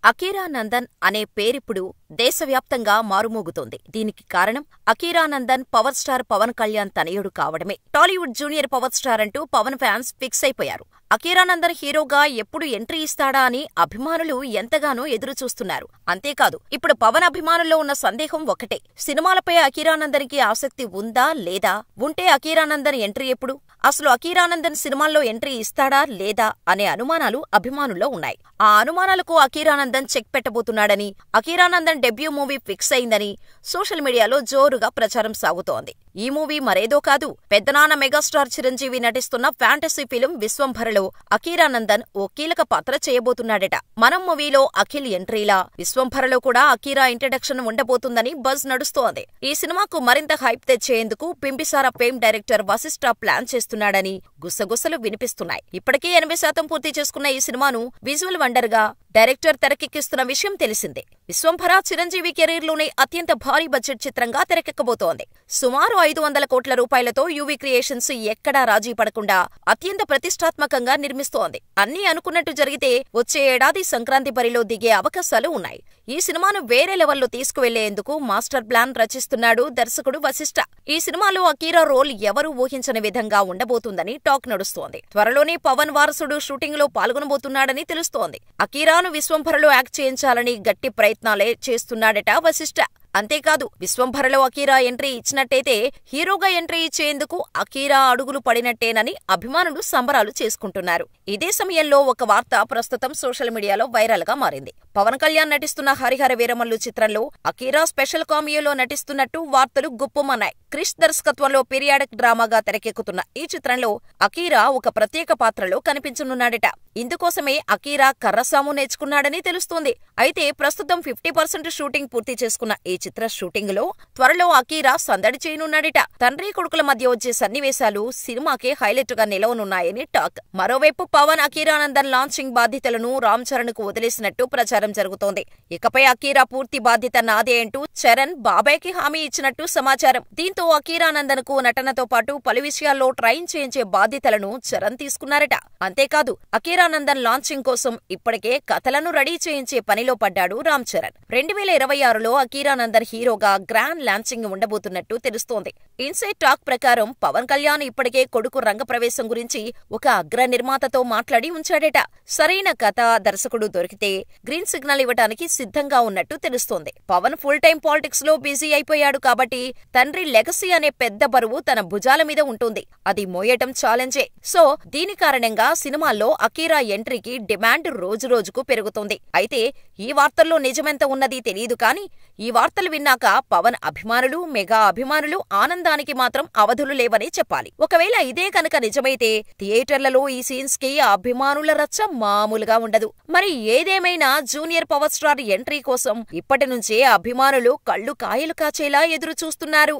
అకీరానందన్ అనే పేరిప్పుడు దేశవ్యాప్తంగా మారుమోగుతోంది. దీనికి కారణం అకీరానందన్ పవర్ స్టార్ పవన్ కళ్యాణ్ తనయుడు కావడమే. టాలీవుడ్ జూనియర్ పవర్ స్టార్ అంటూ పవన్ ఫ్యాన్స్ ఫిక్స్ అయిపోయారు. అకీరానందన్ హీరోగా ఎప్పుడు ఎంట్రీ ఇస్తాడా అని అభిమానులు ఎంతగానో ఎదురుచూస్తున్నారు. అంతేకాదు, ఇప్పుడు పవన్ అభిమానుల్లో ఉన్న సందేహం ఒకటే: సినిమాలపై అకీరానందన్కి ఆసక్తి ఉందా లేదా? ఉంటే అకీరానందన్ ఎంట్రీ ఎప్పుడు? అసలు అకీరానందన్ సినిమాల్లో ఎంట్రీ ఇస్తాడా లేదా అనే అనుమానాలు అభిమానుల్లో ఉన్నాయి. ఆ అనుమానాలకు Akira Nandan check పెట్టబోతున్నాడని, Akira Nandan debut movie fix అయిందని సోషల్ మీడియాలో జోరుగా ప్రచారం సాగుతోంది. ఈ మూవీ మరేదో కాదు, పెద్దనాన్న మెగాస్టార్ చిరంజీవి నటిస్తున్న ఫ్యాంటసీ ఫిల్మ్ విశ్వంభరలో అకీరానందన్ ఓ కీలక పాత్ర చేయబోతున్నాడట. మనం మూవీలో అఖిల్ ఎంట్రీలా విశ్వంభరలో కూడా అకీరా ఇంట్రడక్షన్ ఉండబోతుందని బజ్ నడుస్తోంది. ఈ సినిమాకు మరింత హైప్ తెచ్చేందుకు Bimbisara fame director Vassishta plan చేస్తున్నాడని గుసగుసలు వినిపిస్తున్నాయి. ఇప్పటికే 80% పూర్తి చేసుకున్న ఈ సినిమాను విజువల్ వండర్ గా డైరెక్టర్ తెరకెక్కిస్తున్న విషయం తెలిసిందే. విశ్వంభర చిరంజీవి కెరీర్లోనే అత్యంత భారీ బడ్జెట్ చిత్రంగా తెరకెక్కబోతోంది. సుమారు 500 కోట్ల రూపాయలతో యూవీ క్రియేషన్స్ ఎక్కడా రాజీ పడకుండా అత్యంత ప్రతిష్టాత్మకంగా నిర్మిస్తోంది. అన్నీ అనుకున్నట్టు జరిగితే వచ్చే ఏడాది సంక్రాంతి బరిలో దిగే అవకాశాలు ఉన్నాయి. ఈ సినిమాను వేరే లెవెల్లో తీసుకువెళ్లేందుకు మాస్టర్ ప్లాన్ రచిస్తున్నాడు దర్శకుడు వశిష్ఠ. ఈ సినిమాలో అకీరా రోల్ ఎవరూ ఊహించని విధంగా ఉండబోతుందని టాక్ నడుస్తోంది. త్వరలోనే పవన్ వారసుడు షూటింగ్ లో పాల్గొనబోతున్నాడని తెలుస్తోంది. అకీరాను విశ్వంభరలో యాక్ట్ చేయించాలని గట్టి ప్రయత్నాలే చేస్తున్నాడట వశిష్ఠ. అంతేకాదు, విశ్వంభరలో అకీరా ఎంట్రీ ఇచ్చినట్టయితే హీరోగా ఎంట్రీ ఇచ్చేందుకు అకీరా అడుగులు పడినట్టేనని అభిమానులు సంబరాలు చేసుకుంటున్నారు. ఇదే సమయంలో ఒక వార్త ప్రస్తుతం సోషల్ మీడియాలో వైరల్ గా మారింది. పవన్ కళ్యాణ్ నటిస్తున్న హరిహర వీరమల్లు చిత్రంలో అకీరా స్పెషల్ కామియోలో నటిస్తున్నట్టు వార్తలు గుప్పుమన్నాయి. క్రిష్ దర్శకత్వంలో పీరియాడిక్ డ్రామాగా తెరకెక్కుతున్న ఈ చిత్రంలో అకీరా ఒక ప్రత్యేక పాత్రలో కనిపించనున్నాడట. ఇందుకోసమే అకీరా కర్రసాము నేర్చుకున్నాడని తెలుస్తోంది. అయితే ప్రస్తుతం 50% షూటింగ్ పూర్తి చేసుకున్న ఈ చిత్ర షూటింగ్ లో త్వరలో అకీరా సందడి చేయనున్నాడట. తండ్రి కొడుకుల మధ్య వచ్చే సన్నివేశాలు సినిమాకే హైలైట్ గా నిలవనున్నాయని టాక్. మరోవైపు పవన్ అకీరానందన్ లాంచింగ్ బాధ్యతలను రామ్ చరణ్ కు వదిలేసినట్టు ప్రచారం జరుగుతోంది. ఇకపై అకీరా పూర్తి బాధ్యత నాదే అంటూ చరణ్ బాబాయ్కి హామీ ఇచ్చినట్టు సమాచారం. దీంతో అకీరానందన్ కు నటనతో పాటు పలు విషయాల్లో ట్రైన్ చేయించే బాధ్యతలను చరణ్ తీసుకున్నారట. అంతేకాదు, అకీరానందన్ లాంచింగ్ కోసం ఇప్పటికే కథలను రెడీ చేయించే పనిలో పడ్డాడు రామ్ చరణ్. 2026లో అకీరానందన్ హీరోగా గ్రాండ్ లాంచింగ్ ఉండబోతున్నట్టు తెలుస్తోంది. ఇన్సైడ్ టాక్ ప్రకారం పవన్ కళ్యాణ్ ఇప్పటికే కొడుకు రంగప్రవేశం గురించి ఒక అగ్ర నిర్మాతతో మాట్లాడి ఉంచాడట. సరైన కథ, దర్శకుడు దొరికితే గ్రీన్ సిగ్నల్ ఇవ్వడానికి సిద్ధంగా ఉన్నట్టు తెలుస్తోంది. పవన్ ఫుల్ టైం పాలిటిక్స్ లో బిజీ అయిపోయాడు కాబట్టి తండ్రి లెగసీ అనే పెద్ద బరువు తన భుజాల మీద ఉంటుంది. అది మోయటం ఛాలెంజే. సో దీని కారణంగా సినిమాల్లో అకీరా ఎంట్రీకి డిమాండ్ రోజురోజుకు పెరుగుతోంది. అయితే ఈ వార్తల్లో నిజమెంత ఉన్నది తెలియదు కానీ ఈ వార్తలు విన్నాక పవన్ అభిమానులు, మెగా అభిమానులు ఆనందానికి మాత్రం అవధులు లేవని చెప్పాలి. ఒకవేళ ఇదే కనుక నిజమైతే థియేటర్లలో ఈ సీన్స్ కి అభిమానుల రచ్చ మామూలుగా ఉండదు. మరి ఏదేమైనా జూనియర్ పవర్ స్టార్ ఎంట్రీ కోసం ఇప్పటి నుంచే అభిమానులు కళ్ళు కాయలు కాచేలా ఎదురు చూస్తున్నారు.